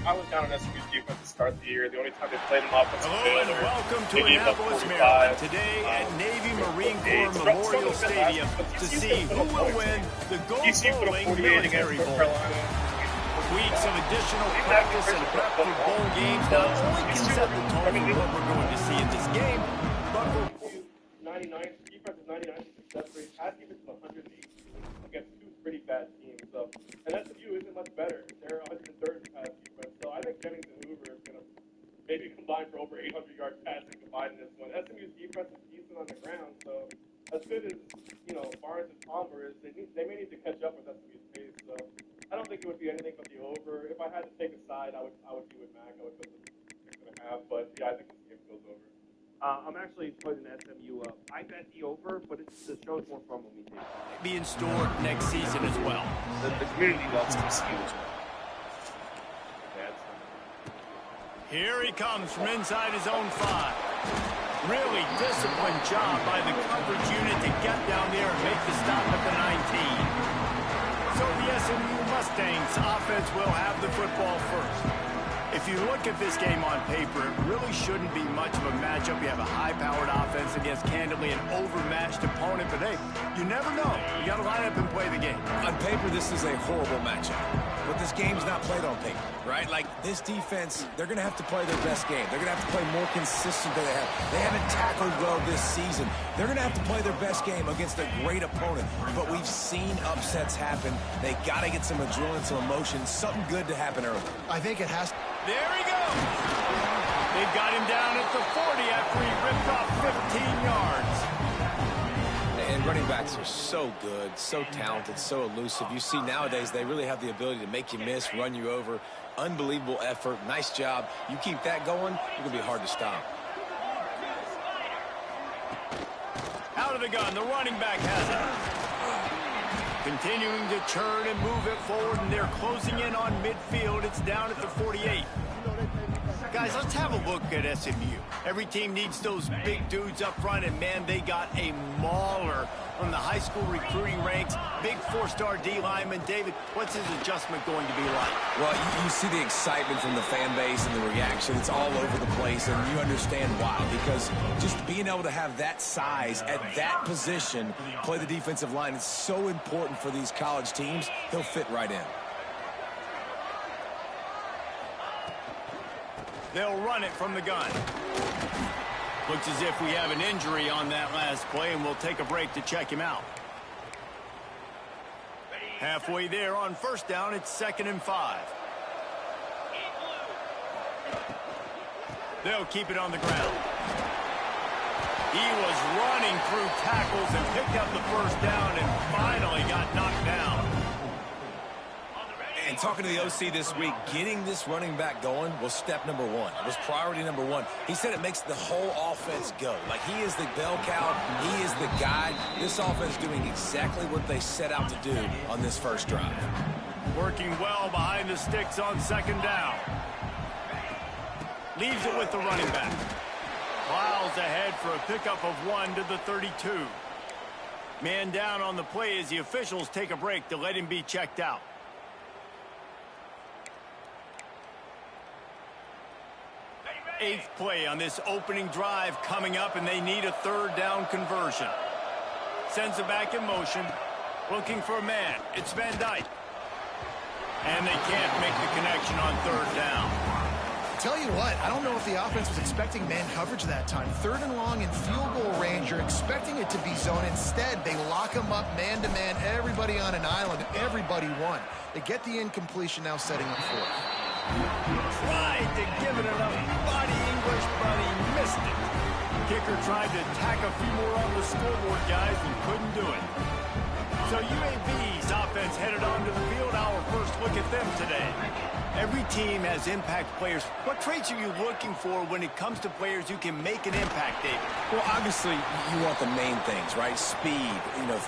I was down on SMU's defense to start the year. The only time they played an offensive field, and welcome to Annapolis, Maryland. Today at Navy Marine Corps Memorial Stadium to see who will win the Go Bowling Military Bowl. Weeks of additional practice and prep for bowl games not only can set the tone for what we're going to see in this game, but for 99, defense is 99 success rate, pass defense is 118 against two pretty bad teams. So, and SMU isn't much better. They're 103rd pass defense. So I think Jennings and Hoover is going to maybe combine for over 800 yards passing combined in this one. SMU's defense is decent on the ground. So as good as Barnes and Palmer is, they may need to catch up with SMU's pace. So I don't think it would be anything but the over. If I had to take a side, I would be with Mac. I would go to 6.5. But yeah, I think this game goes over. I'm actually putting SMU up. I bet the over, but the show's more fun when we take it. Be in store next season as well. The community loves TCU as well. Here he comes from inside his own 5. Really disciplined job by the coverage unit to get down there and make the stop at the 19. So the SMU Mustangs offense will have the football first. If you look at this game on paper, it really shouldn't be much of a matchup. You have a high-powered offense against, candidly, an overmatched opponent. But, hey, you never know. You got to line up and play the game. On paper, this is a horrible matchup. But this game's not played on paper, right? Like, this defense, they're going to have to play their best game. They're going to have to play more consistent than they have. They haven't tackled well this season. They're going to have to play their best game against a great opponent. But we've seen upsets happen. They got to get some adrenaline, some emotion, something good to happen early. I think it has to. There he goes. They've got him down at the 40 after he ripped off 15 yards. And running backs are so good, so talented, so elusive. You see nowadays they really have the ability to make you miss, run you over. Unbelievable effort. Nice job. You keep that going, you're going to be hard to stop. Out of the gun, the running back has it. Continuing to churn and move it forward, and they're closing in on midfield. It's down at the 48. Guys, let's have a look at SMU. Every team needs those big dudes up front, and, man, they got a mauler from the high school recruiting ranks. Big 4-star D lineman. David, what's his adjustment going to be like? Well, you see the excitement from the fan base and the reaction. It's all over the place, and you understand why. Because just being able to have that size at that position, play the defensive line, is so important for these college teams. He'll fit right in. They'll run it from the gun. Looks as if we have an injury on that last play, and we'll take a break to check him out. Halfway there on first down, it's 2nd and 5. They'll keep it on the ground. He was running through tackles and picked up the first down and finally got knocked down. And talking to the OC this week, getting this running back going was step number 1. It was priority number 1. He said it makes the whole offense go. Like, he is the bell cow. He is the guy. This offense doing exactly what they set out to do on this first drive. Working well behind the sticks on 2nd down. Leaves it with the running back. Plows ahead for a pickup of 1 to the 32. Man down on the play as the officials take a break to let him be checked out. Eighth play on this opening drive coming up, and they need a 3rd down conversion. Sends it back in motion, looking for a man. It's Van Dyke. And they can't make the connection on 3rd down. Tell you what, I don't know if the offense was expecting man coverage that time. 3rd and long in field goal range. You're expecting it to be zone. Instead, they lock them up man-to-man, everybody on an island, everybody won. They get the incompletion, now setting up 4th. Tried to give it enough body English, but he missed it. Kicker tried to tack a few more on the scoreboard, guys, and couldn't do it. So UAB's offense headed onto the field. Our first look at them today. Every team has impact players. What traits are you looking for when it comes to players who can make an impact, David? Well, obviously, you want the main things, right? Speed,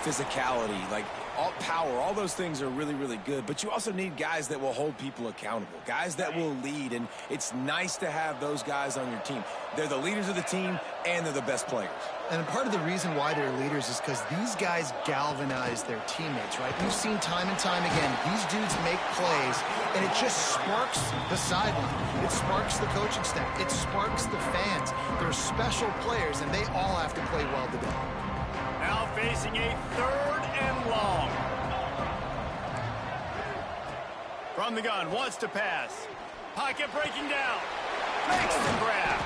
physicality, like all power, all those things are really, really good. But you also need guys that will hold people accountable, guys that will lead. And it's nice to have those guys on your team. They're the leaders of the team, and they're the best players. And part of the reason why they're leaders is because these guys galvanize their teammates, right? We've seen time and time again, these dudes make plays, and it just sparks the sideline. It sparks the coaching staff. It sparks the fans. They're special players, and they all have to play well today. Now facing a 3rd and long. From the gun, wants to pass. Pocket breaking down. Makes the grab.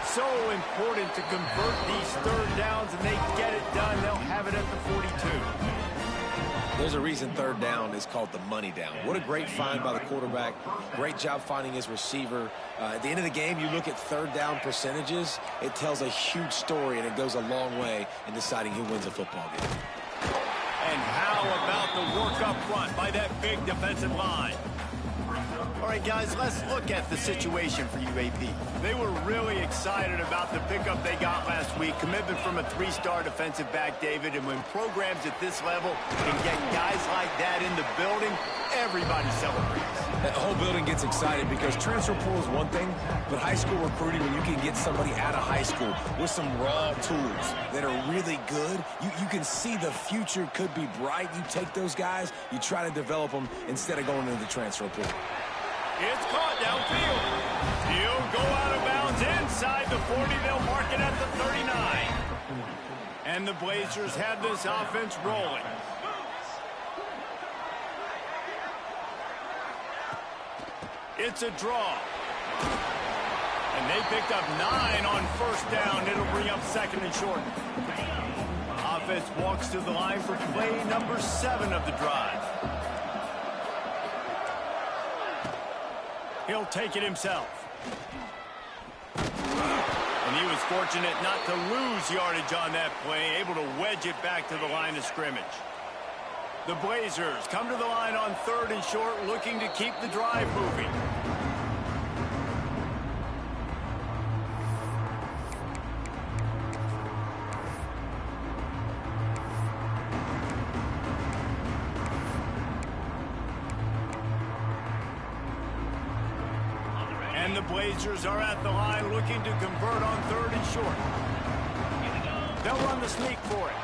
So important to convert these 3rd downs, and they get it done. They'll have it at the 42. There's a reason 3rd down is called the money down. What a great find by the quarterback. Great job finding his receiver. At the end of the game, you look at 3rd down percentages. It tells a huge story, and it goes a long way in deciding who wins a football game. And how about the work up front by that big defensive line? All right, guys, let's look at the situation for UAP. They were really excited about the pickup they got last week. Commitment from a 3-star defensive back, David. And when programs at this level can get guys like that in the building, everybody celebrates. The whole building gets excited because transfer pool is one thing, but high school recruiting, when you can get somebody out of high school with some raw tools that are really good, you can see the future could be bright. You take those guys, you try to develop them instead of going into the transfer pool. It's caught downfield. He'll go out of bounds inside the 40. They'll mark it at the 39. And the Blazers have this offense rolling. It's a draw. And they picked up 9 on 1st down. It'll bring up 2nd and short. Offense walks to the line for play number 7 of the drive. He'll take it himself. And he was fortunate not to lose yardage on that play, able to wedge it back to the line of scrimmage. The Blazers come to the line on 3rd and short, looking to keep the drive moving. And the Blazers are at the line looking to convert on 3rd and short. They'll run the sneak for it.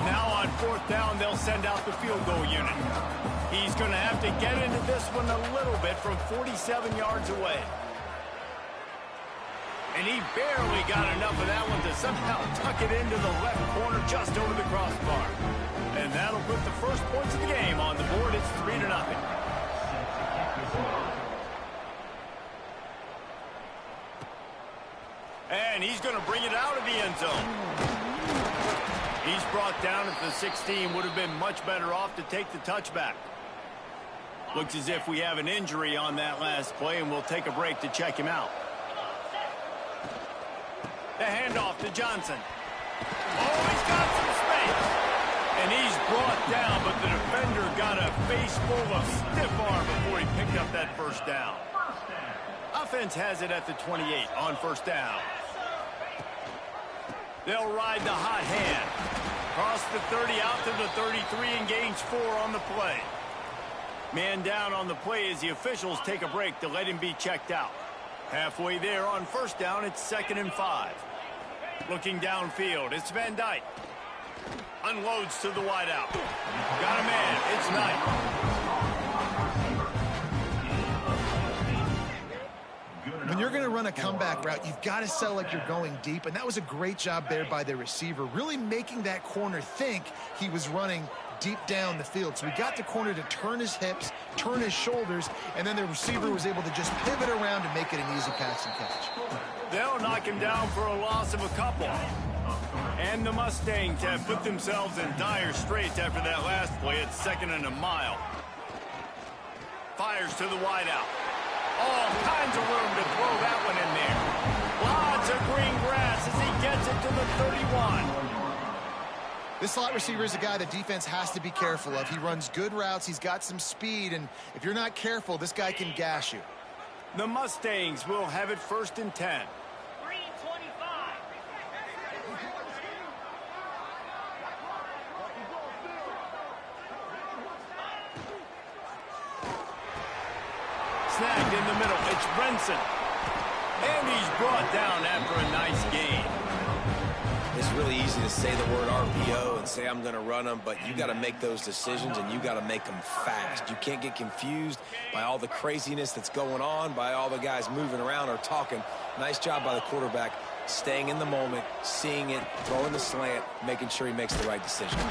Now on 4th down, they'll send out the field goal unit. He's going to have to get into this one a little bit from 47 yards away. And he barely got enough of that one to somehow tuck it into the left corner just over the crossbar. And that'll put the first points of the game on the board. It's 3-0. And he's going to bring it out of the end zone. He's brought down at the 16. Would have been much better off to take the touchback. Looks as if we have an injury on that last play, and we'll take a break to check him out. The handoff to Johnson. Oh, he's got some space. And he's brought down, but the defender got a face full of stiff arm before he picked up that 1st down. Offense has it at the 28 on 1st down. They'll ride the hot hand. Cross the 30 out to the 33 and gains 4 on the play. Man down on the play as the officials take a break to let him be checked out. Halfway there on 1st down, it's 2nd and 5. Looking downfield, it's Van Dyke. Unloads to the wideout. Got a man, it's Knight. When you're going to run a comeback route, you've got to sell like you're going deep, and that was a great job there by the receiver, really making that corner think he was running deep down the field. So we got the corner to turn his hips, turn his shoulders, and then the receiver was able to just pivot around and make it an easy pass and catch. They'll knock him down for a loss of a couple. And the Mustangs have put themselves in dire straits after that last play. It's 2nd and a mile. Fires to the wideout. All kinds of room to throw that one in there. Lots of green grass as he gets it to the 31. This slot receiver is a guy the defense has to be careful of. He runs good routes. He's got some speed, and if you're not careful, this guy can gash you. The Mustangs will have it 1st and 10. snagged in the middle. It's Brinson. And he's brought down after a nice gain. It's really easy to say the word RPO and say I'm going to run them, but you got to make those decisions and you got to make them fast. You can't get confused by all the craziness that's going on, by all the guys moving around or talking. Nice job by the quarterback, staying in the moment, seeing it, throwing the slant, making sure he makes the right decision. And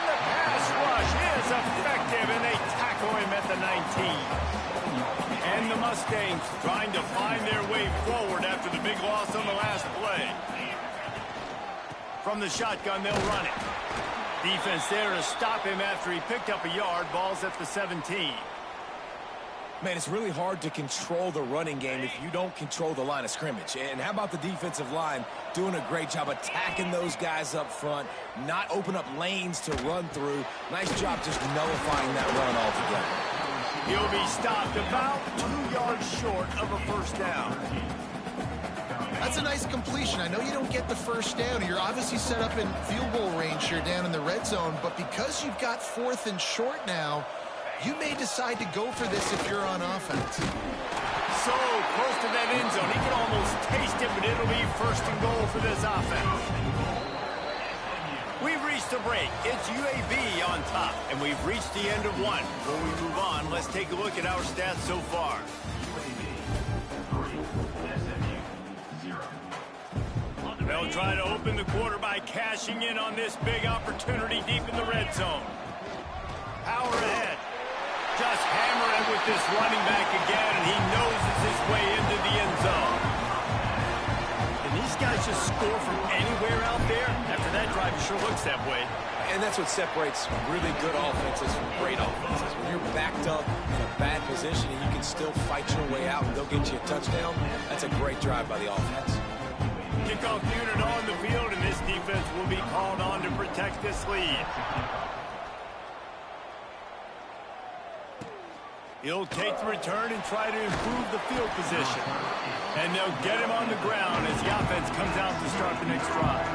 the pass rush is effective, and they tackle him at the 19. And the Mustangs trying to find their way forward after the big loss on the last play. From the shotgun, they'll run it. Defense there to stop him after he picked up a yard. Ball's at the 17. Man, it's really hard to control the running game if you don't control the line of scrimmage. And how about the defensive line doing a great job attacking those guys up front, not open up lanes to run through. Nice job just nullifying that run altogether. He'll be stopped about 2 yards short of a first down. That's a nice completion. I know you don't get the first down. You're obviously set up in field goal range here down in the red zone, but because you've got 4th and short now, you may decide to go for this if you're on offense. So close to that end zone. He can almost taste it, but it'll be 1st and goal for this offense. We've reached the break. It's UAB on top, and we've reached the end of one. Before we move on, let's take a look at our stats so far. They'll try to open the quarter by cashing in on this big opportunity deep in the red zone. Power ahead. Just hammering with this running back again, and he noses his way into the end zone. And these guys just score from anywhere out there. After that drive, it sure looks that way. And that's what separates really good offenses from great offenses. When you're backed up in a bad position and you can still fight your way out and they'll get you a touchdown, that's a great drive by the offense. Kickoff unit on the field, and this defense will be called on to protect this lead. He'll take the return and try to improve the field position. And they'll get him on the ground as the offense comes out to start the next drive.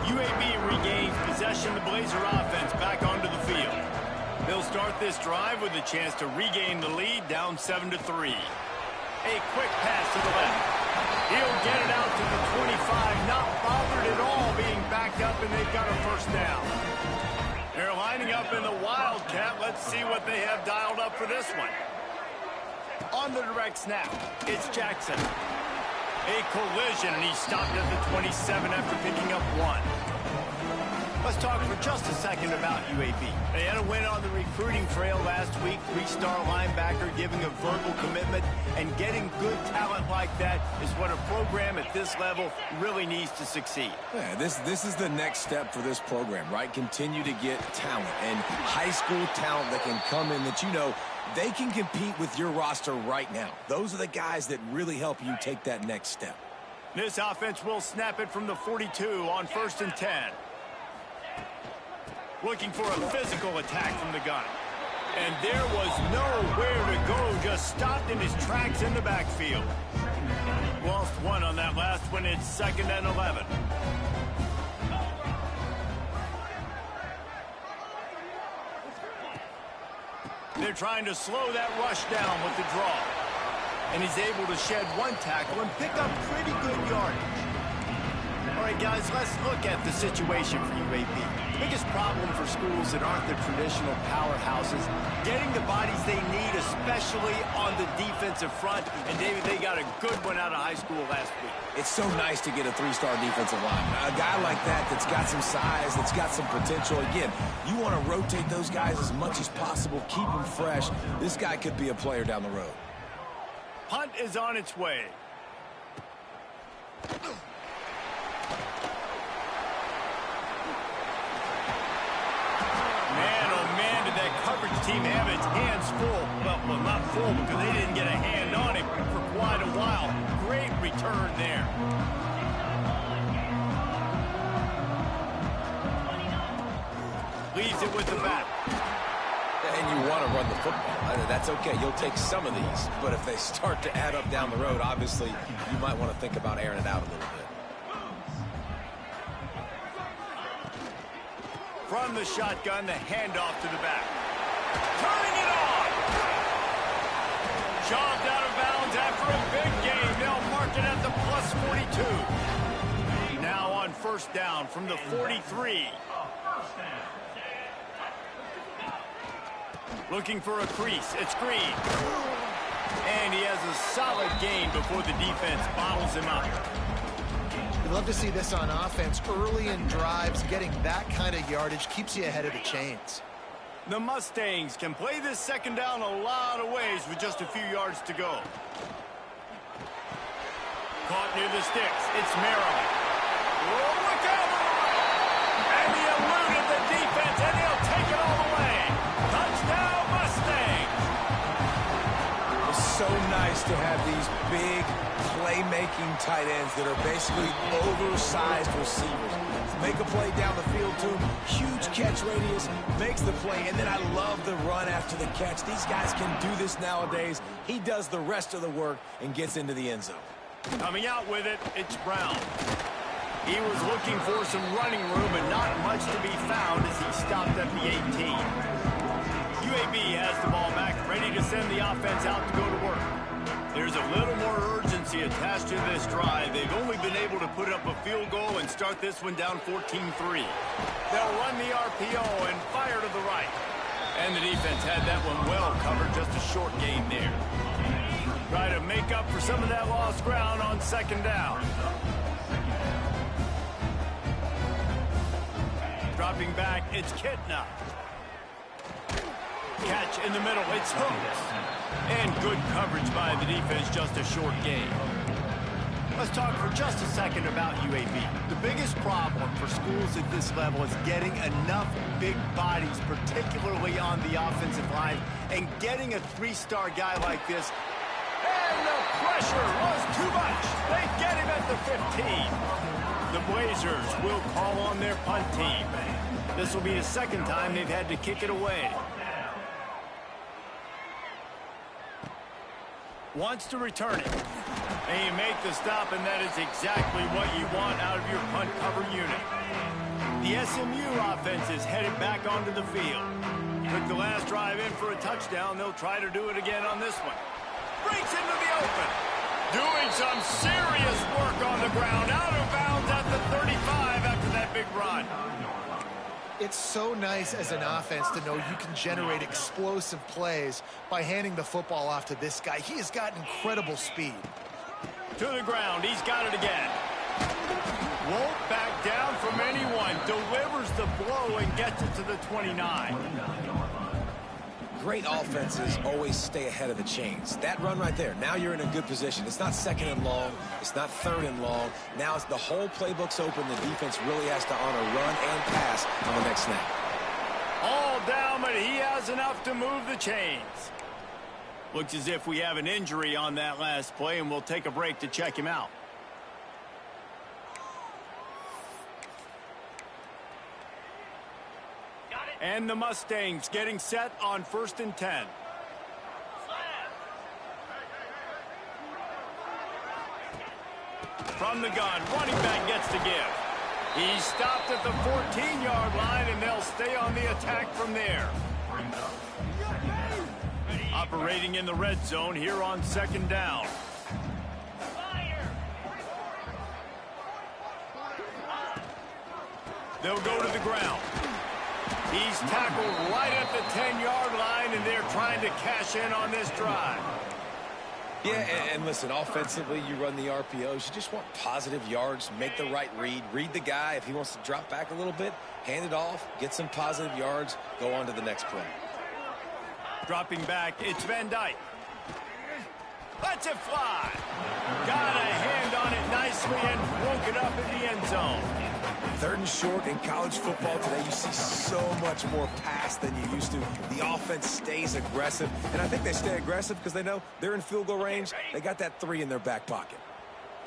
UAB regains possession of the Blazer offense back onto the field. They'll start this drive with a chance to regain the lead down 7-3. A quick pass to the left. He'll get it out to the 25, not bothered at all being backed up, and they've got a first down. They're lining up in the Wildcat. Let's see what they have dialed up for this one. On the direct snap, it's Jackson. A collision, and he's stopped at the 27 after picking up 1. Let's talk for just a second about UAB. They had a win on the recruiting trail last week. 3-star linebacker giving a verbal commitment, and getting good talent like that is what a program at this level really needs to succeed. Yeah, this is the next step for this program, right? Continue to get talent and high school talent that can come in that you know they can compete with your roster right now. Those are the guys that really help you take that next step. This offense will snap it from the 42 on 1st and 10. Looking for a physical attack from the gun. And there was nowhere to go, just stopped in his tracks in the backfield. Lost 1 on that last one. It's 2nd and 11. They're trying to slow that rush down with the draw. And he's able to shed 1 tackle and pick up pretty good yardage. All right, guys, let's look at the situation for UAB. The biggest problem for schools that aren't the traditional powerhouses, getting the bodies they need, especially on the defensive front. And, David, they got a good one out of high school last week. It's so nice to get a 3-star defensive line. A guy like that that's got some size, that's got some potential. Again, you want to rotate those guys as much as possible, keep them fresh. This guy could be a player down the road. Punt is on its way. Man, oh man, did that coverage team have its hands full. Well, not full because they didn't get a hand on him for quite a while. Great return there. Leaves it with the back. And you want to run the football. That's okay. You'll take some of these. But if they start to add up down the road, obviously, you might want to think about airing it out a little bit. From the shotgun, the handoff to the back. Turning it on! Shoved out of bounds after a big gain. They'll mark it at the plus 42. Now on first down from the 43. Looking for a crease. It's Green. And he has a solid gain before the defense bottles him up. You'd love to see this on offense. Early in drives, getting that kind of yardage keeps you ahead of the chains. The Mustangs can play this second down a lot of ways with just a few yards to go. Caught near the sticks. It's Merrill. Oh, look out! And he eluded the defense, and he'll take it all the way. Touchdown, Mustangs! It's so nice to have these big, playmaking tight ends that are basically oversized receivers. Make a play down the field to him, huge catch radius, makes the play, and then I love the run after the catch. These guys can do this nowadays. He does the rest of the work and gets into the end zone. Coming out with it, it's Brown. He was looking for some running room and not much to be found as he stopped at the 18. UAB has the ball back, ready to send the offense out to go to work. There's a little more urgency attached to this drive. They've only been able to put up a field goal and start this one down 14-3. They'll run the RPO and fire to the right. And the defense had that one well covered, just a short gain there. Try to make up for some of that lost ground on second down. Dropping back, it's Kitna. Catch in the middle, it's Hooks. And good coverage by the defense, just a short gain. Let's talk for just a second about UAB. The biggest problem for schools at this level is getting enough big bodies, particularly on the offensive line, and getting a three-star guy like this. And the pressure was too much. They get him at the 15. The Blazers will call on their punt team. This will be the second time they've had to kick it away. Wants to return it. And you make the stop, and that is exactly what you want out of your punt cover unit. The SMU offense is headed back onto the field. Took the last drive in for a touchdown. They'll try to do it again on this one. Breaks into the open. Doing some serious work on the ground. Out of bounds at the 35 after that big run. It's so nice as an offense to know you can generate explosive plays by handing the football off to this guy. He has got incredible speed. To the ground. He's got it again. Won't back down from anyone. Delivers the blow and gets it to the 29. Great offenses always stay ahead of the chains. That run right there, now you're in a good position. It's not second and long. It's not third and long. Now it's the whole playbook's open. The defense really has to honor run and pass on the next snap. All down, but he has enough to move the chains. Looks as if we have an injury on that last play, and we'll take a break to check him out. And the Mustangs getting set on 1st and 10. From the gun, running back gets the give. He stopped at the 14-yard line, and they'll stay on the attack from there. Operating in the red zone here on second down. They'll go to the ground. He's tackled right at the 10-yard line, and they're trying to cash in on this drive. Yeah, and listen, offensively, you run the RPOs. You just want positive yards, make the right read the guy. If he wants to drop back a little bit, hand it off, get some positive yards, go on to the next play. Dropping back, it's Van Dyke. Lets it fly. Got a hand on it nicely and broke it up in the end zone. 3rd and short in college football today, you see so much more pass than you used to. The offense stays aggressive, and I think they stay aggressive because they know they're in field goal range. They got that 3 in their back pocket.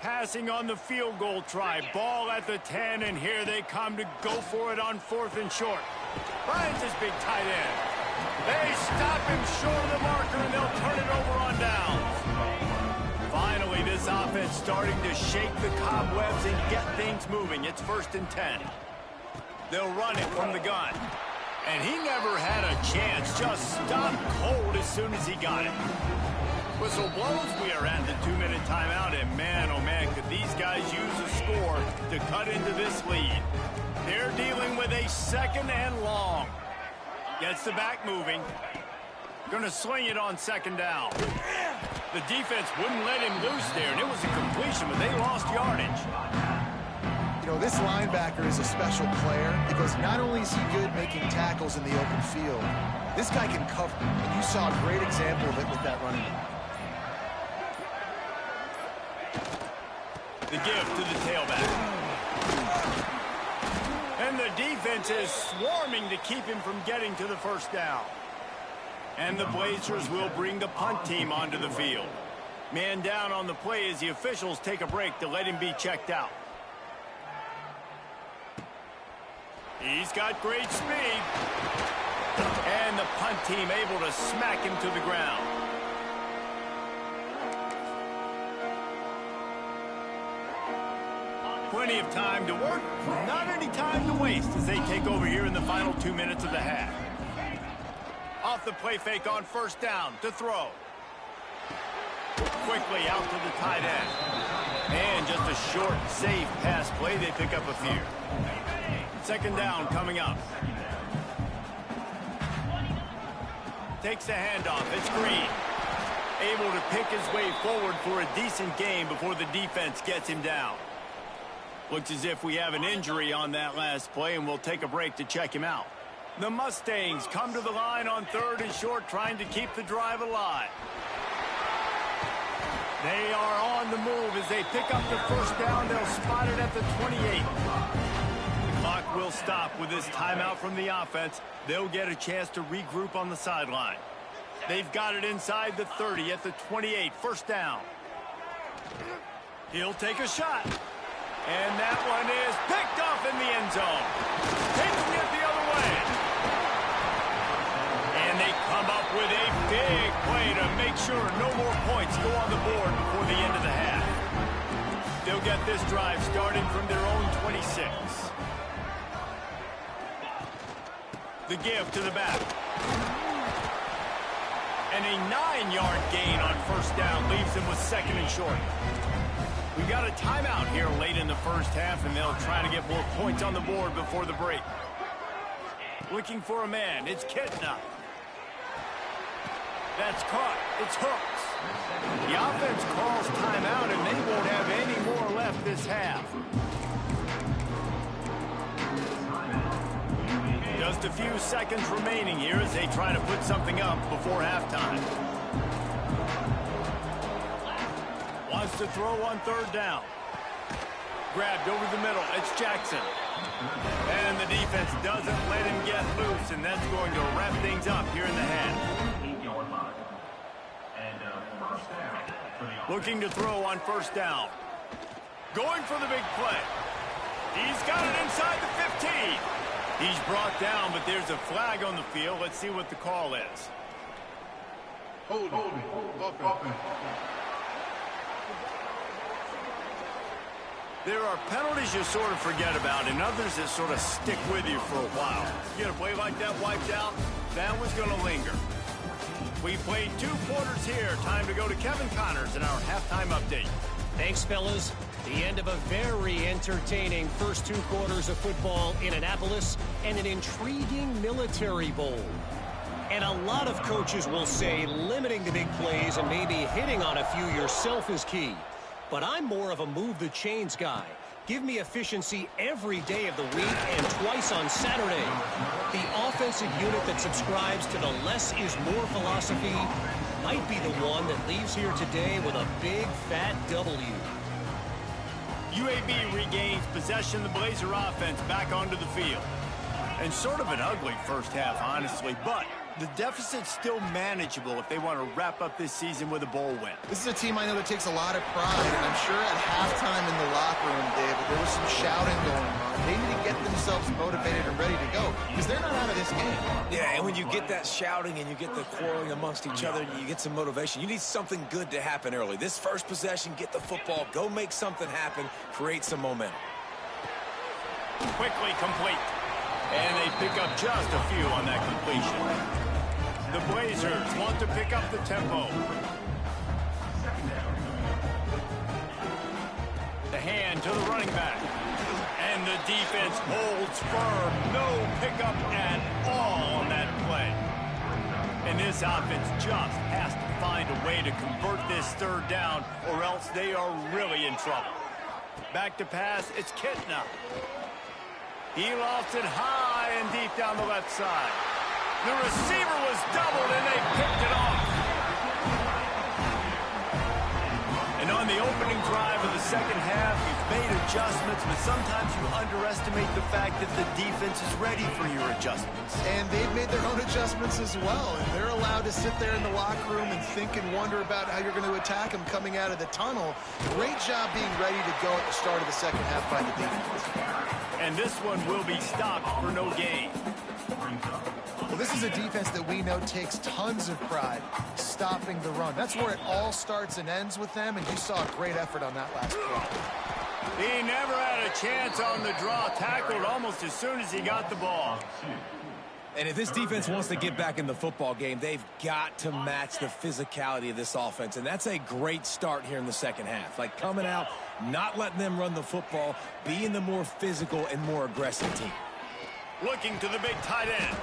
Passing on the field goal try. Ball at the 10, and here they come to go for it on 4th and short. Finds his big tight end. They stop him short of the marker, and they'll turn it over on downs. Finally, this offense starting to shake the cobwebs and get things moving. It's 1st and 10. They'll run it from the gun. And he never had a chance. Just stopped cold as soon as he got it. Whistle blows. We are at the 2-minute timeout, and man, oh man, could these guys use a score to cut into this lead. They're dealing with a 2nd and long. Gets the back moving. Gonna sling it on 2nd down. The defense wouldn't let him loose there, and it was a completion, but they lost yardage. You know, this linebacker is a special player because not only is he good making tackles in the open field, this guy can cover, and you saw a great example of it with that running back. The give to the tailback. And the defense is swarming to keep him from getting to the 1st down. And the Blazers will bring the punt team onto the field. Man down on the play as the officials take a break to let him be checked out. He's got great speed. And the punt team able to smack him to the ground. Plenty of time to work, not any time to waste as they take over here in the final 2 minutes of the half. Off the play fake on 1st down to throw. Quickly out to the tight end. And just a short, safe pass play. They pick up a few. 2nd down coming up. Takes the handoff. It's Green. Able to pick his way forward for a decent gain before the defense gets him down. Looks as if we have an injury on that last play, and we'll take a break to check him out. The Mustangs come to the line on 3rd and short, trying to keep the drive alive. They are on the move as they pick up the 1st down. They'll spot it at the 28. The clock will stop with this timeout from the offense. They'll get a chance to regroup on the sideline. They've got it inside the 30 at the 28. 1st down. He'll take a shot. And that one is picked off in the end zone. Taking it the other way. And they come up with a big play to make sure no more points go on the board before the end of the half. They'll get this drive started from their own 26. The give to the back. And a 9-yard gain on 1st down leaves them with 2nd and short. We got a timeout here late in the 1st half, and they'll try to get more points on the board before the break. Looking for a man. It's Kitna. That's caught. It's Hooks. The offense calls timeout, and they won't have any more left this half. Just a few seconds remaining here as they try to put something up before halftime. Wants to throw on 3rd down. Grabbed over the middle. It's Jackson. And the defense doesn't let him get loose, and that's going to wrap things up here in the half. Looking to throw on 1st down. Going for the big play. He's got it inside the 15. He's brought down, but there's a flag on the field. Let's see what the call is. Hold it. There are penalties you sort of forget about and others that sort of stick with you for a while. You get a play like that wiped out, that was going to linger. We played 2 quarters here. Time to go to Kevin Connors in our halftime update. Thanks, fellas. The end of a very entertaining first 2 quarters of football in Annapolis and an intriguing military bowl. And a lot of coaches will say limiting the big plays and maybe hitting on a few yourself is key. But I'm more of a move the chains guy. Give me efficiency every day of the week and twice on Saturday. The offensive unit that subscribes to the less is more philosophy might be the one that leaves here today with a big fat W. UAB regains possession of the Blazer offense back onto the field. And sort of an ugly first half, honestly, but the deficit's still manageable if they want to wrap up this season with a bowl win. This is a team I know that takes a lot of pride, and I'm sure at halftime in the locker room, David, there was some shouting going on. They need to get themselves motivated and ready to go because they're not out of this game. Yeah, and when you get that shouting and you get the quarreling amongst each other and you get some motivation, you need something good to happen early. This first possession, get the football, go make something happen, create some momentum. Quickly complete. And they pick up just a few on that completion. The Blazers want to pick up the tempo. to the running back. And the defense holds firm. No pickup at all on that play. And this offense just has to find a way to convert this third down, or else they are really in trouble. Back to pass, it's Kitna. He lost it high and deep down the left side. The receiver was doubled, and they picked it off. And on the opening drive of the second half, you've made adjustments, but sometimes you underestimate the fact that the defense is ready for your adjustments. And they've made their own adjustments as well. And they're allowed to sit there in the locker room and think and wonder about how you're going to attack them coming out of the tunnel. Great job being ready to go at the start of the second half by the defense. And this one will be stopped for no gain. Well, this is a defense that we know takes tons of pride stopping the run. That's where it all starts and ends with them, and you saw a great effort on that last play. He never had a chance on the draw, tackled almost as soon as he got the ball. And if this defense wants to get back in the football game, they've got to match the physicality of this offense, and that's a great start here in the second half. Like coming out, not letting them run the football, being the more physical and more aggressive team. Looking to the big tight end.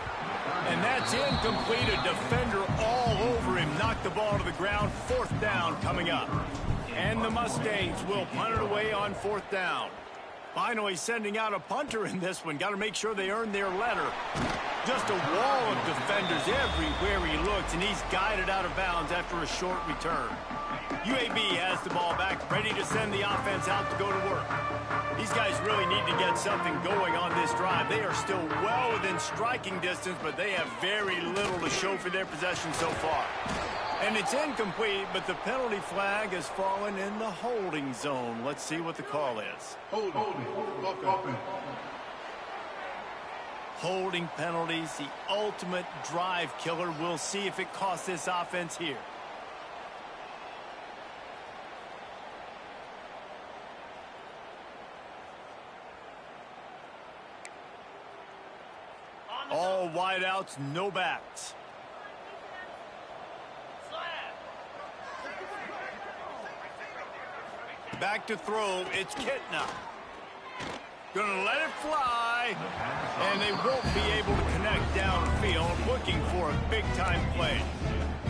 And that's incomplete. A defender all over him. Knocked the ball to the ground. Fourth down coming up. And the Mustangs will punt it away on fourth down. Finally sending out a punter in this one. Got to make sure they earn their letter. Just a wall of defenders everywhere he looks, and he's guided out of bounds after a short return. UAB has the ball back, ready to send the offense out to go to work. These guys really need to get something going on this drive. They are still well within striking distance, but they have very little to show for their possession so far. And it's incomplete, but the penalty flag has fallen in the holding zone. Let's see what the call is. Holding penalties, the ultimate drive killer. We'll see if it costs this offense here. All wideouts, no backs. Back to throw, it's Kitna. Gonna let it fly, and they won't be able to connect downfield, looking for a big-time play.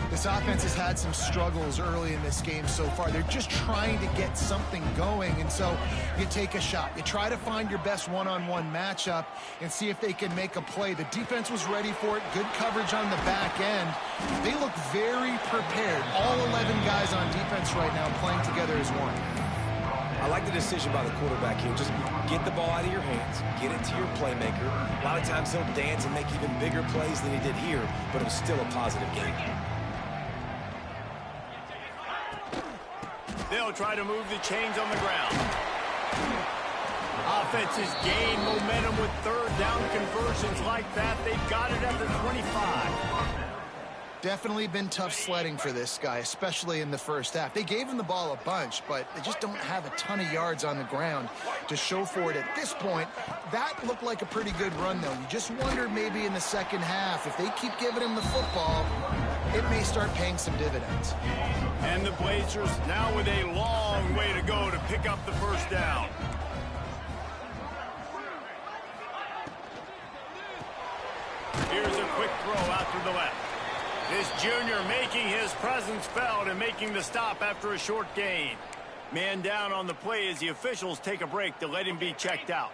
This offense has had some struggles early in this game so far. They're just trying to get something going, and so you take a shot. You try to find your best one-on-one matchup and see if they can make a play. The defense was ready for it. Good coverage on the back end. They look very prepared. All 11 guys on defense right now playing together as one. I like the decision by the quarterback here. Just get the ball out of your hands, get it to your playmaker. A lot of times he'll dance and make even bigger plays than he did here, but it was still a positive game. They'll try to move the chains on the ground. Offenses gain momentum with third down conversions like that. They've got it at the 25. Definitely been tough sledding for this guy, especially in the first half. They gave him the ball a bunch, but they just don't have a ton of yards on the ground to show for it at this point. That looked like a pretty good run, though. You just wondered maybe in the second half, if they keep giving him the football, it may start paying some dividends. And the Blazers now with a long way to go to pick up the first down. Here's a quick throw out to the left. This junior making his presence felt and making the stop after a short gain. Man down on the play as the officials take a break to let him be checked out.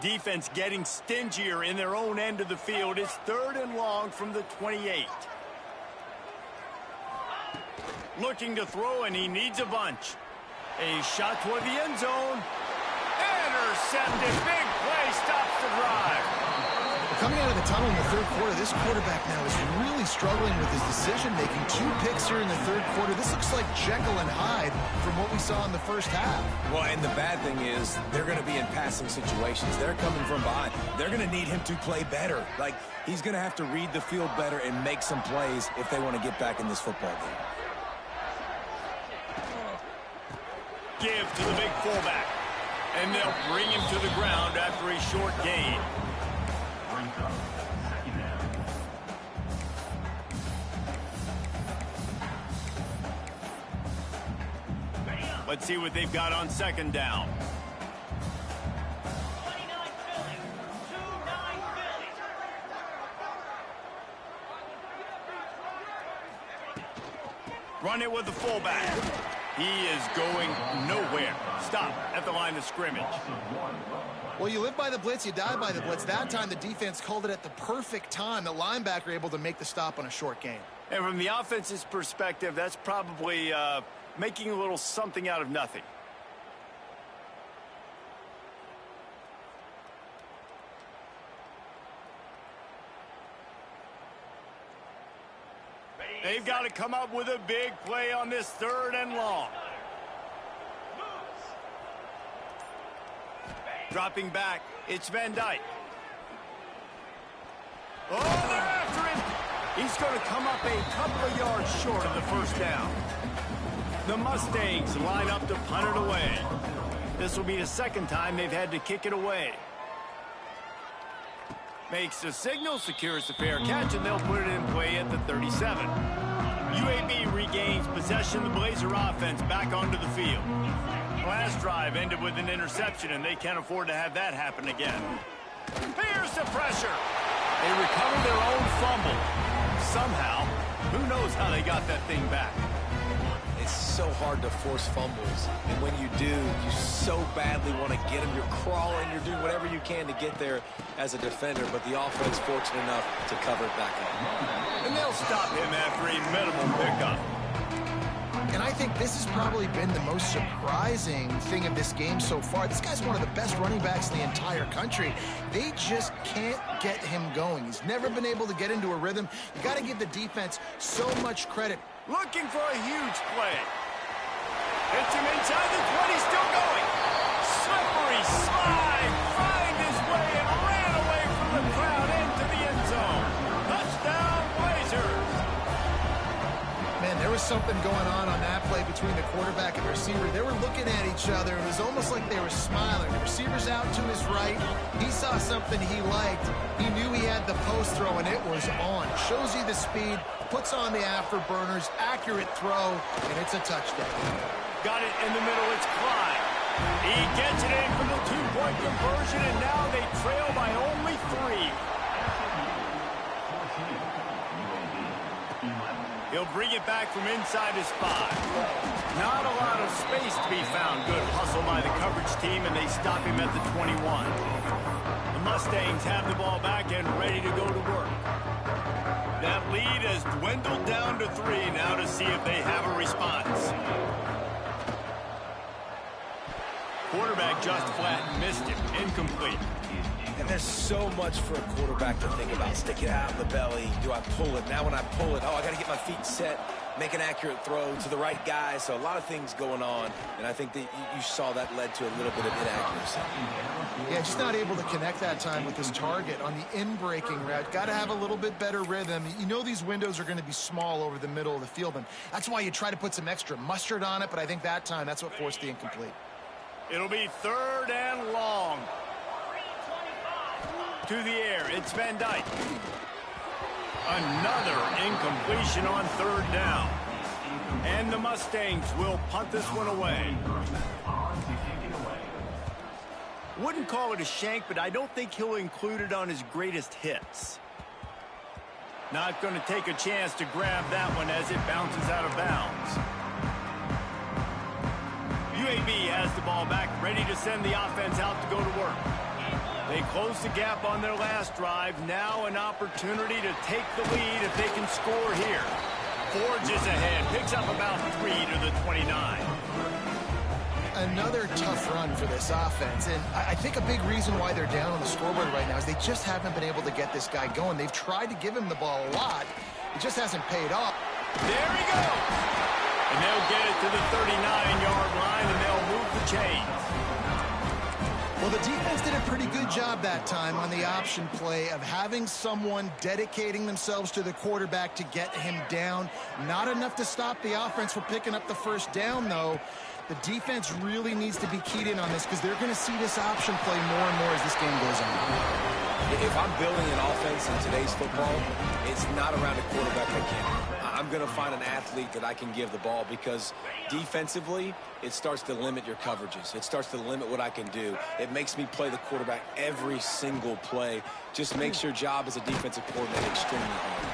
Defense getting stingier in their own end of the field. It's third and long from the 28. Looking to throw, and he needs a bunch. A shot toward the end zone. Intercepted. Big play stops the drive. Coming out of the tunnel in the third quarter, this quarterback now is really struggling with his decision-making. 2 picks here in the third quarter. This looks like Jekyll and Hyde from what we saw in the first half. Well, and the bad thing is they're going to be in passing situations. They're coming from behind. They're going to need him to play better. Like, he's going to have to read the field better and make some plays if they want to get back in this football game. Give to the big fullback. And they'll bring him to the ground after a short gain. Let's see what they've got on second down. Run it with the fullback. He is going nowhere. Stop at the line of scrimmage. Well, you live by the blitz, you die by the blitz. That time the defense called it at the perfect time. The linebacker able to make the stop on a short gain. And from the offense's perspective, that's probably making a little something out of nothing. They've got to come up with a big play on this 3rd and long. Dropping back, it's Van Dyke. Oh, they're after him. He's going to come up a couple of yards short of the first down. The Mustangs line up to punt it away. This will be the 2nd time they've had to kick it away. Makes the signal, secures the fair catch, and they'll put it in play at the 37. UAB regains possession. The Blazer offense back onto the field. Last drive ended with an interception, and they can't afford to have that happen again. Here's the pressure. They recover their own fumble. Somehow, who knows how they got that thing back. It's so hard to force fumbles, and when you do, you so badly want to get them. You're crawling, you're doing whatever you can to get there as a defender, but the offense fortunate enough to cover it back up. And they'll stop him after a minimal pickup. And I think this has probably been the most surprising thing of this game so far. This guy's one of the best running backs in the entire country. They just can't get him going. He's never been able to get into a rhythm. You got to give the defense so much credit. Looking for a huge play. Hits him inside the 20, still going. Slippery slide, find his way and ran away from the crowd into the end zone. Touchdown, Blazers. Man, there was something going on that play between the quarterback and receiver. They were looking at each other. It was almost like they were smiling. The receiver's out to his right. He saw something he liked. He knew he had the post throw, and it was on. Shows you the speed, puts on the afterburners, accurate throw, and it's a touchdown. Got it in the middle, it's Clyde. He gets it in for the 2-point conversion, and now they trail by only 3. He'll bring it back from inside his 5. Not a lot of space to be found. Good hustle by the coverage team, and they stop him at the 21. The Mustangs have the ball back and ready to go to work. That lead has dwindled down to 3. Now to see if they have a response. Quarterback just flat and missed him. Incomplete. And there's so much for a quarterback to think about. Stick it out of the belly. Do I pull it? Now when I pull it, I got to get my feet set, make an accurate throw to the right guy. So a lot of things going on, and I think that you saw that led to a little bit of inaccuracy. Yeah, just not able to connect that time with his target on the in-breaking route. Got to have a little bit better rhythm. You know these windows are going to be small over the middle of the field, and that's why you try to put some extra mustard on it, but I think that time that's what forced the incomplete. It'll be 3rd and long. To the air, it's Van Dyke. Another incompletion on 3rd down. And the Mustangs will punt this one away. Wouldn't call it a shank, but I don't think he'll include it on his greatest hits. Not going to take a chance to grab that one as it bounces out of bounds. UAB has the ball back, ready to send the offense out to go to work. They close the gap on their last drive. Now an opportunity to take the lead if they can score here. Forges ahead, picks up about 3 to the 29. Another tough run for this offense, and I think a big reason why they're down on the scoreboard right now is they just haven't been able to get this guy going. They've tried to give him the ball a lot. It just hasn't paid off. There he goes. And they'll get it to the 39-yard line, and they'll move the chains. Well, the defense did a pretty good job that time on the option play of having someone dedicating themselves to the quarterback to get him down. Not enough to stop the offense from picking up the first down, though. The defense really needs to be keyed in on this because they're going to see this option play more and more as this game goes on. If I'm building an offense in today's football, it's not around a quarterback I can. I'm going to find an athlete that I can give the ball because defensively, it starts to limit your coverages. It starts to limit what I can do. It makes me play the quarterback every single play. Just makes your job as a defensive coordinator extremely hard.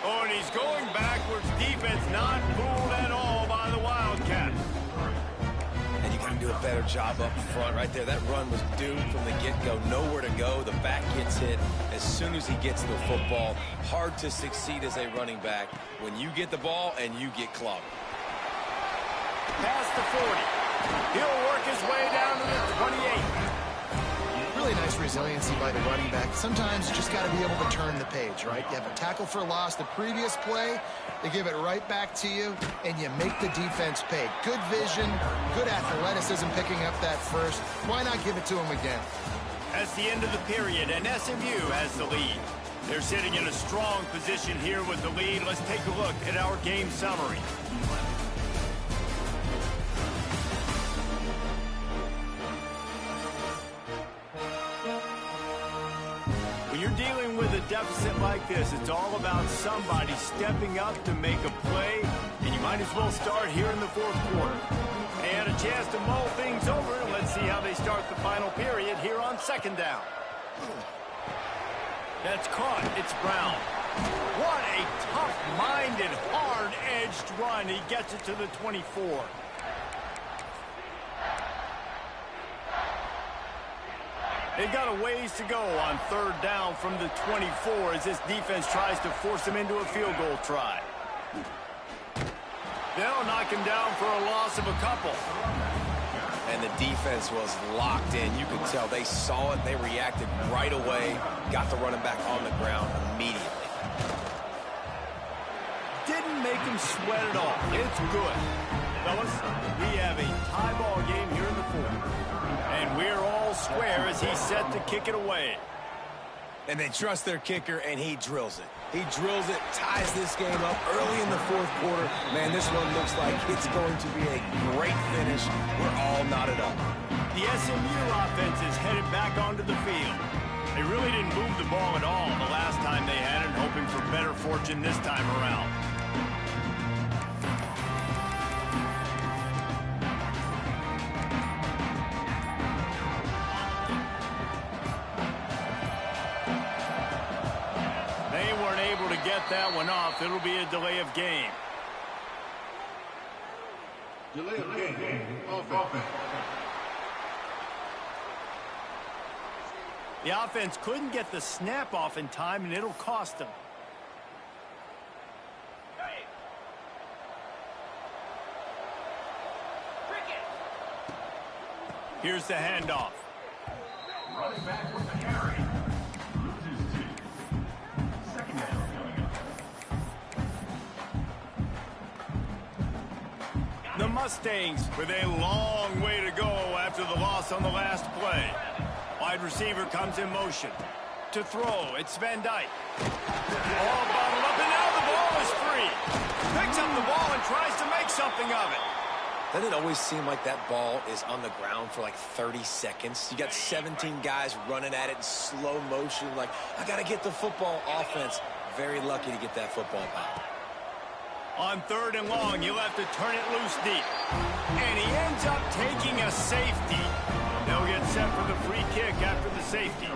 Oh, and he's going backwards. Defense not fooled at all by the Wildcats. And you got to do a better job up front right there. That run was doomed from the get-go. Nowhere to go. The back gets hit as soon as he gets the football. Hard to succeed as a running back when you get the ball and you get clogged. Past the 40. He'll work his way down to the 28. Really nice resiliency by the running back. Sometimes you just got to be able to turn the page, right? You have a tackle for loss the previous play, they give it right back to you, and you make the defense pay. Good vision, good athleticism picking up that first. Why not give it to him again? That's the end of the period, and SMU has the lead. They're sitting in a strong position here with the lead. Let's take a look at our game summary. When you're dealing with a deficit like this, it's all about somebody stepping up to make a play, and you might as well start here in the fourth quarter. They had a chance to mull things over, and let's see how they start the final period here on second down. That's caught. It's Brown. What a tough-minded, hard-edged run. He gets it to the 24. They've got a ways to go on third down from the 24 as this defense tries to force him into a field goal try. They'll knock him down for a loss of a couple. And the defense was locked in. You could tell they saw it. They reacted right away. Got the running back on the ground immediately. Didn't make him sweat at all. It's good. Fellas, we have a tie ball game here in the fourth. And we're all square as he's set to kick it away. And they trust their kicker, and he drills it. He drills it, ties this game up early in the fourth quarter. Man, this one looks like it's going to be a great finish. We're all knotted up. The SMU offense is headed back onto the field. They really didn't move the ball at all the last time they had it, hoping for better fortune this time around. Get that one off. It'll be a delay of game. Delay of game. Offense. The offense couldn't get the snap off in time, and it'll cost them. Here's the handoff. Running back with the carry. The Mustangs with a long way to go after the loss on the last play. Wide receiver comes in motion. To throw, it's Van Dyke. All bottled up, and now the ball is free. Picks up the ball and tries to make something of it. Doesn't it always seem like that ball is on the ground for like 30 seconds? You got 17 guys running at it in slow motion. Like, I got to get the football. Offense, very lucky to get that football back. On third and long, you'll have to turn it loose deep. And he ends up taking a safety. They'll get set for the free kick after the safety.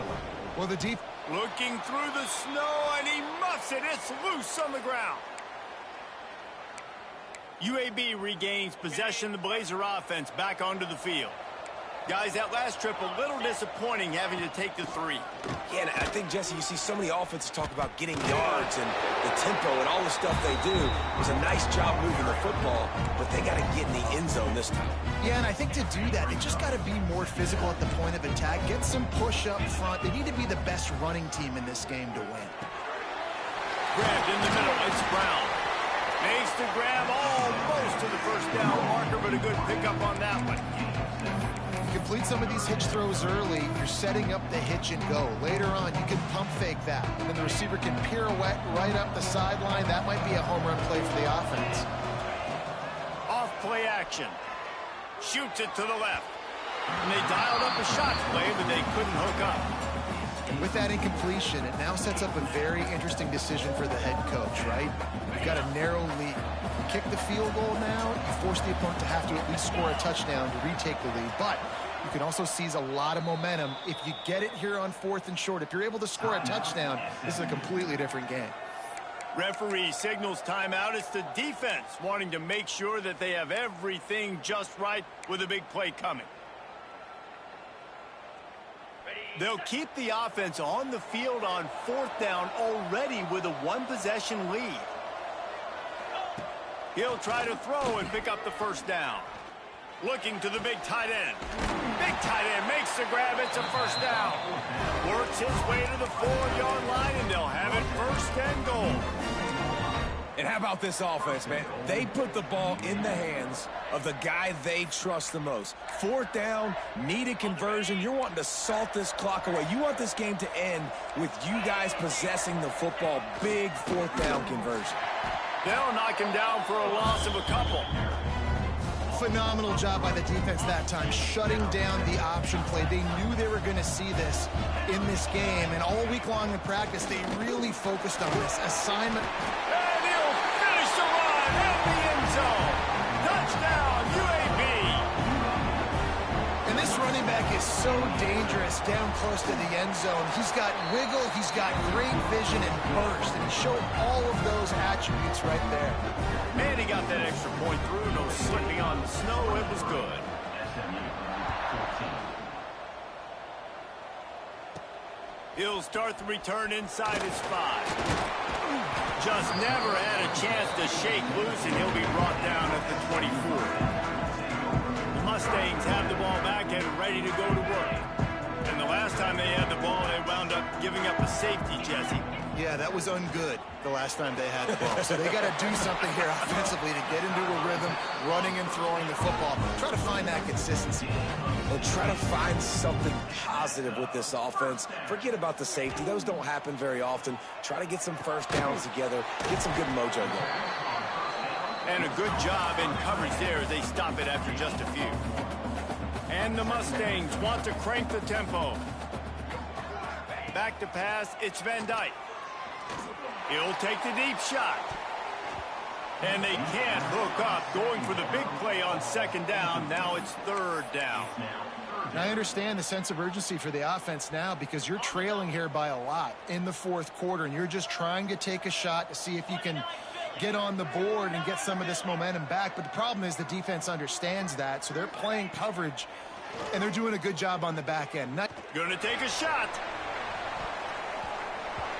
Well, the deep looking through the snow, and he muffs it. It's loose on the ground. UAB regains possession of the Blazer offense back onto the field. Guys, that last trip a little disappointing having to take the 3. Yeah, and I think, Jesse, you see so many offenses talk about getting yards and the tempo and all the stuff they do. It was a nice job moving the football, but they got to get in the end zone this time. Yeah, and I think to do that, they just got to be more physical at the point of attack. Get some push up front. They need to be the best running team in this game to win. Grabbed in the middle. It's Brown. Makes the grab almost to the first down marker, but a good pickup on that one. Complete some of these hitch throws early, you're setting up the hitch and go. Later on, you can pump fake that. And then the receiver can pirouette right up the sideline. That might be a home run play for the offense. Off play action. Shoots it to the left. And they dialed up a shot play, but they couldn't hook up. And with that incompletion, it now sets up a very interesting decision for the head coach, right? You've got a narrow lead. You kick the field goal now, you force the opponent to have to at least score a touchdown to retake the lead. But you can also seize a lot of momentum if you get it here on 4th and short. If you're able to score a touchdown, this is a completely different game. Referee signals timeout. It's the defense wanting to make sure that they have everything just right with a big play coming. They'll keep the offense on the field on 4th down already with a 1-possession lead. He'll try to throw and pick up the 1st down. Looking to the big tight end. Big tight end makes the grab. It's a 1st down. Works his way to the 4-yard line, and they'll have it 1st and goal. And how about this offense, man? They put the ball in the hands of the guy they trust the most. 4th down, needed conversion. You're wanting to salt this clock away. You want this game to end with you guys possessing the football. Big 4th down conversion. They'll knock him down for a loss of a couple. Phenomenal job by the defense that time, shutting down the option play. They knew they were going to see this in this game, and all week long in practice, they really focused on this assignment. And he'll finish the run at the end zone. Touchdown, UAB. And this running back is so dangerous down close to the end zone. He's got wiggle, he's got great vision and burst, and he showed all of those attributes right there. Man, he got that extra point through. No slipping on the snow. It was good. He'll start the return inside his 5. Just never had a chance to shake loose, and he'll be brought down at the 24. The Mustangs have the ball back and ready to go to work. And the last time they had the ball, they wound up giving up a safety, Jesse. Yeah, that was ungood the last time they had the ball. So they got to do something here offensively to get into a rhythm, running and throwing the football. Try to find that consistency. Well, try to find something positive with this offense. Forget about the safety. Those don't happen very often. Try to get some 1st downs together. Get some good mojo going. And a good job in coverage there as they stop it after just a few. And the Mustangs want to crank the tempo. Back to pass, it's Van Dyke. He'll take the deep shot. And they can't hook up, going for the big play on 2nd down. Now it's 3rd down. And I understand the sense of urgency for the offense now because you're trailing here by a lot in the 4th quarter, and you're just trying to take a shot to see if you can get on the board and get some of this momentum back. But the problem is the defense understands that, so they're playing coverage, and they're doing a good job on the back end. Gonna take a shot.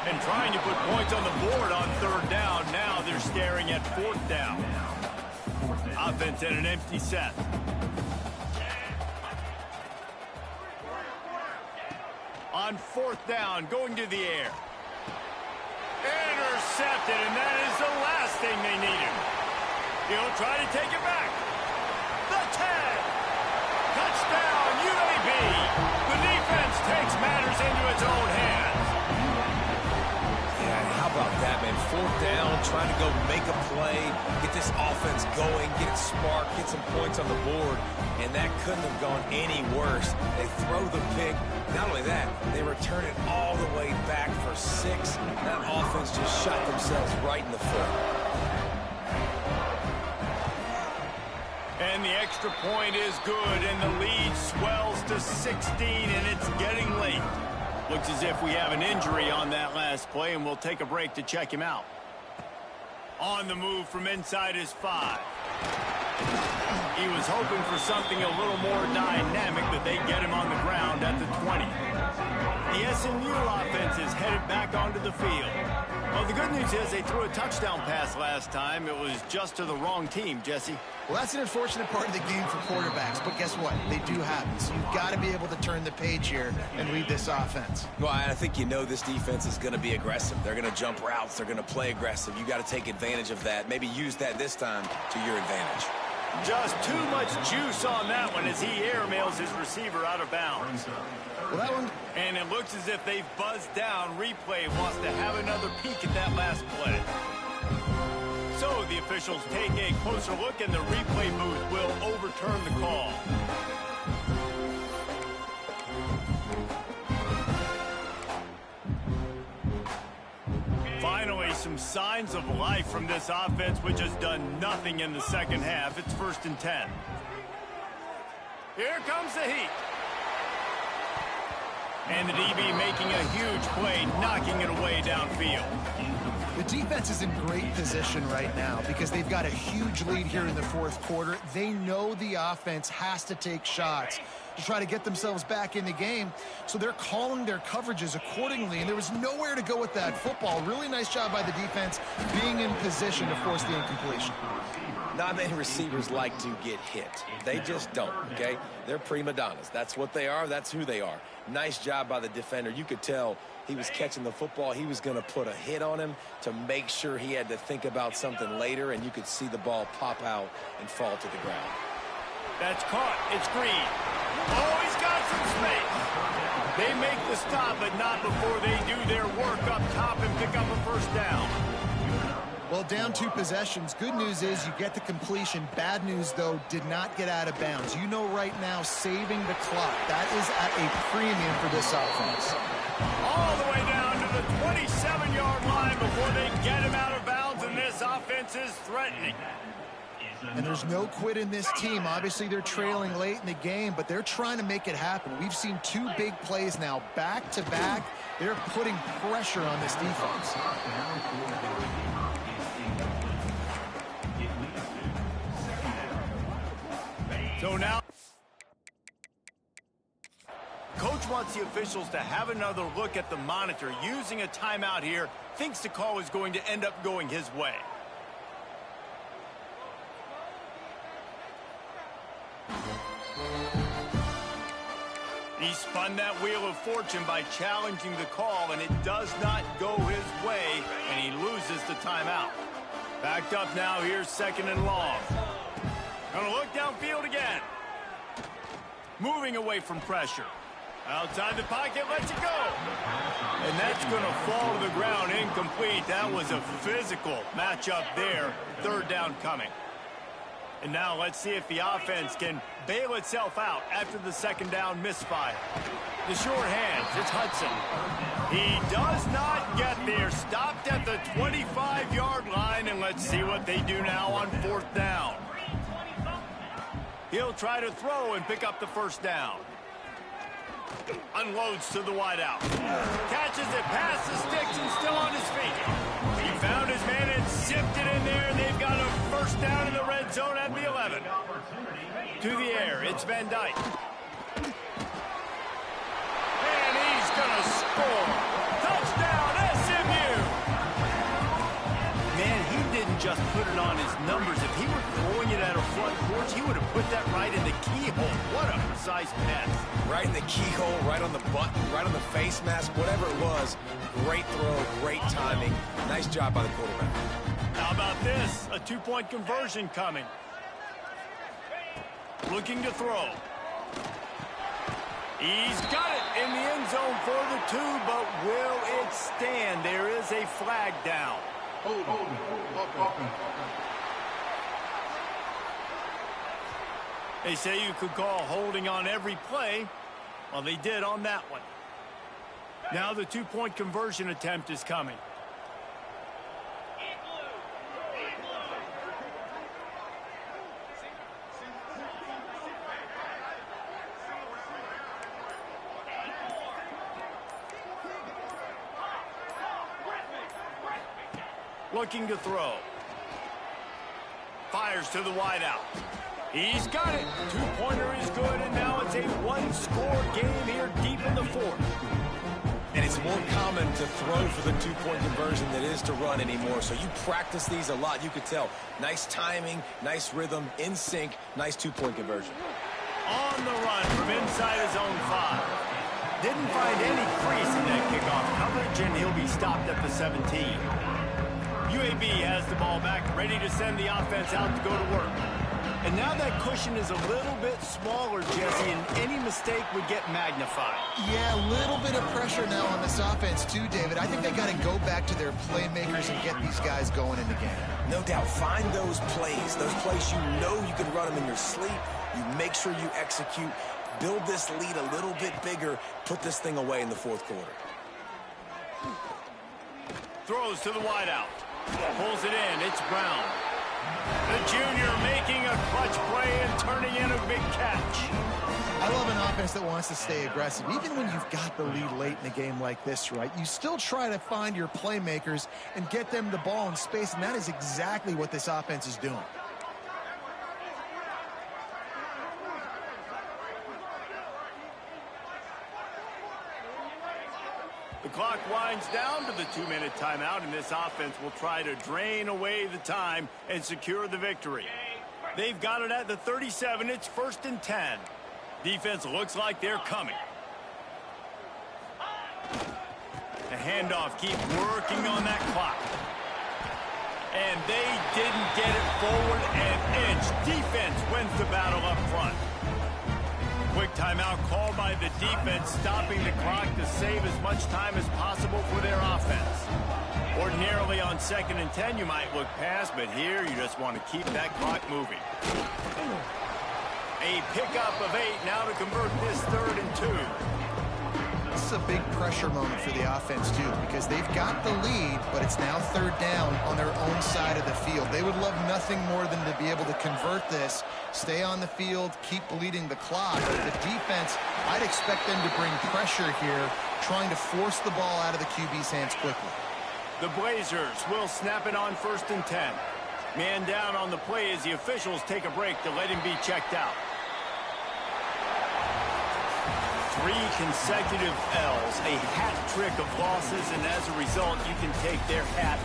And trying to put points on the board on 3rd down. Now they're staring at 4th down. Offense at an empty set. On 4th down, going to the air. Intercepted, and that is the last thing they needed. He'll try to take it back. The 10. Touchdown, UAB. The defense takes matters into its own hands. Yeah, how about that, man? 4th down, trying to go make a play, get this offense going, get it sparked, get some points on the board, and that couldn't have gone any worse. They throw the pick. Not only that, they return it all the way back for 6. That offense just shot themselves right in the foot. And the extra point is good, and the lead swells to 16, and it's getting late. Looks as if we have an injury on that last play, and we'll take a break to check him out. On the move from inside his 5. He was hoping for something a little more dynamic, but they get him on the ground at the 20. The SMU offense is headed back onto the field. Well, the good news is they threw a touchdown pass last time. It was just to the wrong team, Jesse. Well, that's an unfortunate part of the game for quarterbacks, but guess what? They do happen. So you've got to be able to turn the page here and read this offense. Well, I think you know this defense is going to be aggressive. They're going to jump routes. They're going to play aggressive. You got to take advantage of that. Maybe use that this time to your advantage. Just too much juice on that one as he airmails his receiver out of bounds. Well, that one... And it looks as if they've buzzed down. Replay wants to have another peek at that last play. So the officials take a closer look, and the replay booth will overturn the call. Finally, some signs of life from this offense, which has done nothing in the second half. It's 1st and 10. Here comes the Heat. And the DB making a huge play, knocking it away downfield. The defense is in great position right now because they've got a huge lead here in the fourth quarter. They know the offense has to take shots to try to get themselves back in the game, so they're calling their coverages accordingly, and there was nowhere to go with that football. Really nice job by the defense being in position to force the incompletion. Not many receivers like to get hit. They just don't, okay? They're prima donnas. That's what they are. That's who they are. Nice job by the defender. You could tell he was catching the football. He was going to put a hit on him to make sure he had to think about something later, and you could see the ball pop out and fall to the ground. That's caught. It's Green. Oh, he's got some space. They make the stop, but not before they do their work up top and pick up a first down. Well, down 2 possessions. Good news is you get the completion. Bad news, though, did not get out of bounds. You know right now, saving the clock. That is at a premium for this offense. All the way down to the 27-yard line before they get him out of bounds, and this offense is threatening. And there's no quit in this team. Obviously, they're trailing late in the game, but they're trying to make it happen. We've seen 2 big plays now, back-to-back. They're putting pressure on this defense. So now, Coach wants the officials to have another look at the monitor. Using a timeout here, thinks the call is going to end up going his way. He spun that wheel of fortune by challenging the call, and it does not go his way, and he loses the timeout. Backed up now, here's 2nd and long. Gonna look downfield again. Moving away from pressure. Outside the pocket, lets it go. And that's gonna fall to the ground, incomplete. That was a physical matchup there. 3rd down coming. And now let's see if the offense can bail itself out after the 2nd down misfire. The short hands, it's Hudson. He does not get there. Stopped at the 25-yard line, and let's see what they do now on 4th down. He'll try to throw and pick up the first down. Unloads to the wideout. Catches it past the sticks and still on his feet. He found his man and zipped it in there, and they've got a first down in the red zone at the 11. To the air, it's Van Dyke. And he's going to score. Touchdown, SMU! Man, he didn't just put it on his numbers. If he were throwing it at a front porch, he would have put that right in the keyhole. What a precise pass. Right in the keyhole, right on the button, right on the face mask, whatever it was. Great throw, great timing. Nice job by the quarterback. How about this? A 2-point conversion coming. Looking to throw. He's got it in the end zone for the 2, but will it stand? There is a flag down. They say you could call holding on every play. Well, they did on that one. Now the 2-point conversion attempt is coming. Looking to throw. Fires to the wideout. He's got it. 2-pointer is good, and now it's a 1-score game here deep in the 4th. And it's more common to throw for the 2-point conversion than it is to run anymore. So you practice these a lot. You could tell. Nice timing, nice rhythm, in sync, nice 2-point conversion. On the run from inside his own 5. Didn't find any crease in that kickoff coverage, and he'll be stopped at the 17. UAB has the ball back, ready to send the offense out to go to work. And now that cushion is a little bit smaller, Jesse, and any mistake would get magnified. Yeah, a little bit of pressure now on this offense too, David. I think they got to go back to their playmakers and get these guys going in the game. No doubt. Find those plays you know you can run them in your sleep. You make sure you execute. Build this lead a little bit bigger. Put this thing away in the 4th quarter. Throws to the wideout. Pulls it in. It's Brown. The junior making a clutch play and turning in a big catch. I love an offense that wants to stay aggressive. Even when you've got the lead late in a game like this, right, you still try to find your playmakers and get them the ball in space, and that is exactly what this offense is doing. The clock winds down to the 2-minute timeout, and this offense will try to drain away the time and secure the victory. They've got it at the 37. It's 1st and 10. Defense looks like they're coming. The handoff keeps working on that clock. And they didn't get it forward an inch. Defense wins the battle up front. Quick timeout called by the defense, stopping the clock to save as much time as possible for their offense. Ordinarily on 2nd and 10, you might look past, but here you just want to keep that clock moving. A pickup of 8 now to convert this 3rd and 2. This is a big pressure moment for the offense, too, because they've got the lead, but it's now 3rd down on their own side of the field. They would love nothing more than to be able to convert this, stay on the field, keep bleeding the clock. But the defense, I'd expect them to bring pressure here, trying to force the ball out of the QB's hands quickly. The Blazers will snap it on 1st and 10. Man down on the play as the officials take a break to let him be checked out. 3 consecutive L's, a hat trick of losses, and as a result, you can take their hat.